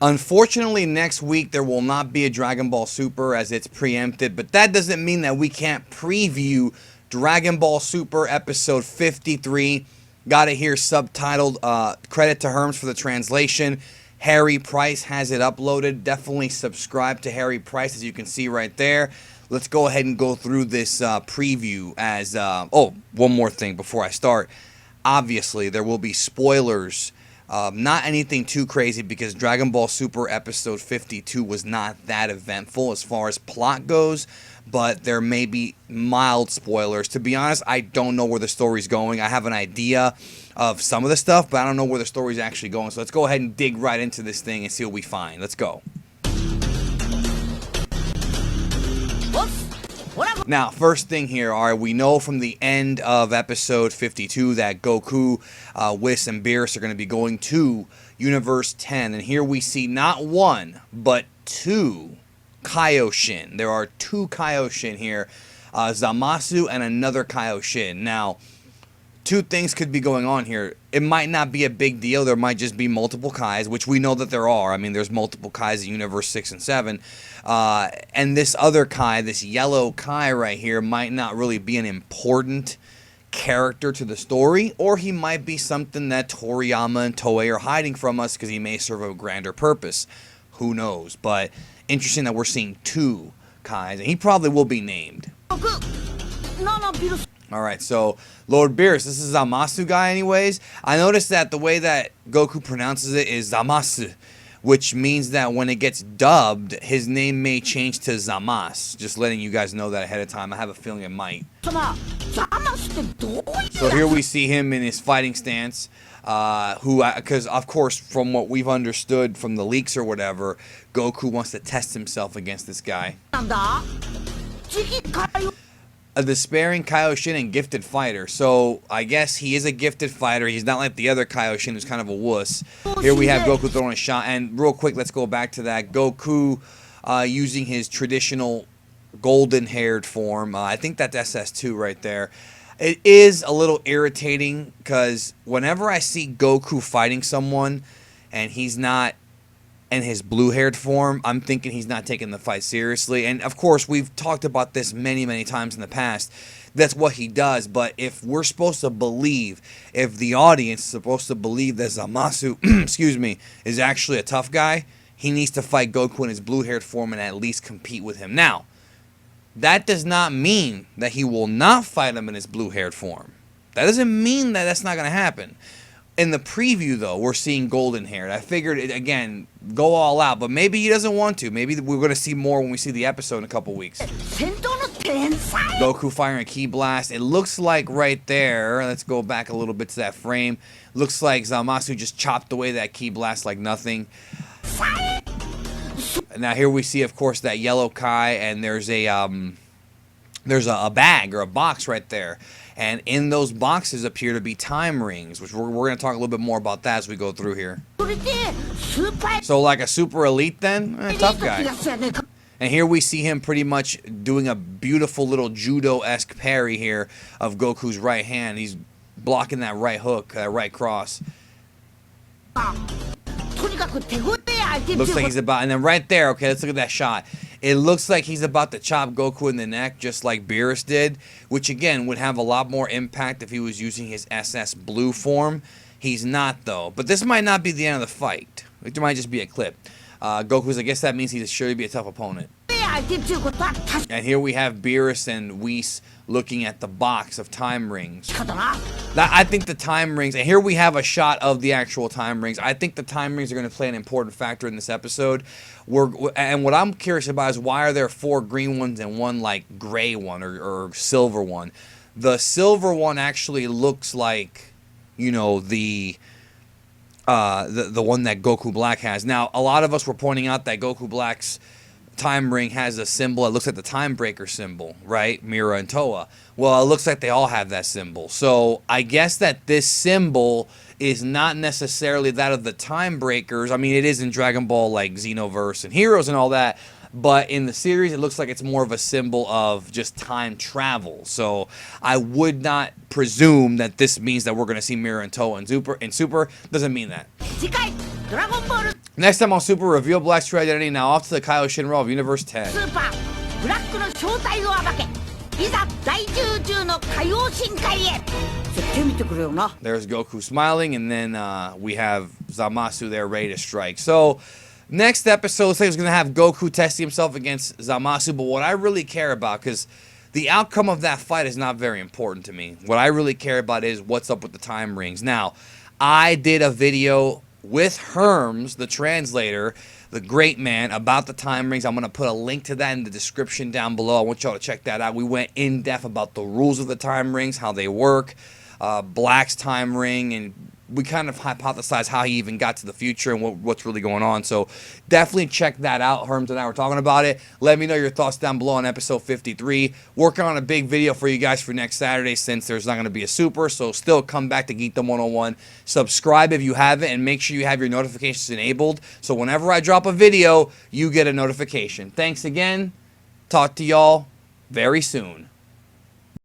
Unfortunately, next week there will not be a Dragon Ball Super as it's preempted, but that doesn't mean that we can't preview Dragon Ball Super episode 53. Got it here subtitled. Credit to Herms for the translation. Harry Price has it uploaded. Definitely subscribe to Harry Price, as you can see right there. Let's go ahead and go through this preview as... oh, one more thing before I start. Obviously, there will be spoilers. Not anything too crazy because Dragon Ball Super episode 52 was not that eventful as far as plot goes, but there may be mild spoilers. To be honest, I don't know where the story's going. I have an idea of some of the stuff, but I don't know where the story's actually going. So let's go ahead and dig right into this thing and see what we find. Let's go. Now, first thing here, we know from the end of episode 52 that Goku, Whis, and Beerus are going to be going to Universe 10. And here we see not one, but two Kaioshin. There are two Kaioshin here, Zamasu and another Kaioshin. Now, two things could be going on here. It might not be a big deal. There might just be multiple Kais, which we know that there are. I mean, there's multiple Kais in Universe 6 and 7. And this other Kai, this yellow Kai right here, might not really be an important character to the story, or he might be something that Toriyama and Toei are hiding from us because he may serve a grander purpose. Who knows? But interesting that we're seeing two Kais, and he probably will be named. Alright, so Lord Beerus, this is Zamasu guy anyways. I noticed that the way that Goku pronounces it is Zamasu, which means that when it gets dubbed, his name may change to Zamas. Just letting you guys know that ahead of time. I have a feeling it might. So here we see him in his fighting stance, because of course from what we've understood from the leaks or whatever, Goku wants to test himself against this guy. A despairing Kaioshin and gifted fighter. So I guess he is a gifted fighter. He's not like the other Kaioshin who's kind of a wuss. Here we have Goku throwing a shot. And real quick, let's go back to that. Goku using his traditional golden-haired form. I think that's SS2 right there. It is a little irritating because whenever I see Goku fighting someone and he's not in his blue-haired form, I'm thinking he's not taking the fight seriously. And of course, we've talked about this many times in the past. That's what he does. But if we're supposed to believe, if the audience is supposed to believe that Zamasu, excuse me, is actually a tough guy, he needs to fight Goku in his blue-haired form and at least compete with him. Now, that does not mean that he will not fight him in his blue-haired form. That doesn't mean that that's not going to happen. In the preview, though, we're seeing golden hair. I figured, again, go all out, but maybe he doesn't want to. Maybe we're going to see more when we see the episode in a couple weeks. Goku firing a ki blast. It looks like right there, let's go back a little bit to that frame. Looks like Zamasu just chopped away that ki blast like nothing. Now here we see, of course, that yellow Kai, and there's a bag or a box right there. And in those boxes appear to be time rings, which we're going to talk a little bit more about that as we go through here. So like a super elite then? Tough guy. And here we see him pretty much doing a beautiful little judo-esque parry here of Goku's right hand. He's blocking that right hook, that right cross. Looks like he's about, and then right there, okay, let's look at that shot. It looks like he's about to chop Goku in the neck, just like Beerus did, which again would have a lot more impact if he was using his SS Blue form. He's not, though. But this might not be the end of the fight. It might just be a clip. Goku's, I guess that means he's sure to be a tough opponent. And here we have Beerus and Whis looking at the box of time rings. I think the time rings, and here we have a shot of the actual time rings. I think the time rings are going to play an important factor in this episode. And what I'm curious about is why are there 4 green ones and 1 like gray one or silver one? The silver one actually looks like, you know, the one that Goku Black has. Now, a lot of us were pointing out that Goku Black's time ring has a symbol. It looks like the time breaker symbol, right? Mira and Toa. Well, it looks like they all have that symbol. So I guess that this symbol is not necessarily that of the time breakers. I mean, it is in Dragon Ball, like Xenoverse and Heroes and all that. But in the series, it looks like it's more of a symbol of just time travel. So I would not presume that this means that we're going to see Mira and Toa in Super. Doesn't mean that. Next time on Super, reveal Black's true identity. Now off to the Kaido Shinra of Universe 10. スーパーブラックの正体を暴け。いざ大獣獣の海洋深海へ。絶対見てくれよな。 There's Goku smiling, and then we have Zamasu there ready to strike. So, next episode looks like it's going to have Goku testing himself against Zamasu, but what I really care about, because the outcome of that fight is not very important to me. What I really care about is what's up with the time rings. Now, I did a video with Herms, the translator, the great man, about the time rings. I'm going to put a link to that in the description down below. I want y'all to check that out. We went in depth about the rules of the time rings, how they work, Black's time ring, and we kind of hypothesized how he even got to the future and what's really going on. So definitely check that out. Herms and I were talking about it. Let me know your thoughts down below on episode 53. Working on a big video for you guys for next Saturday since there's not going to be a super. So still come back to Geekdom 101. Subscribe if you haven't, and make sure you have your notifications enabled. So whenever I drop a video, you get a notification. Thanks again. Talk to y'all very soon.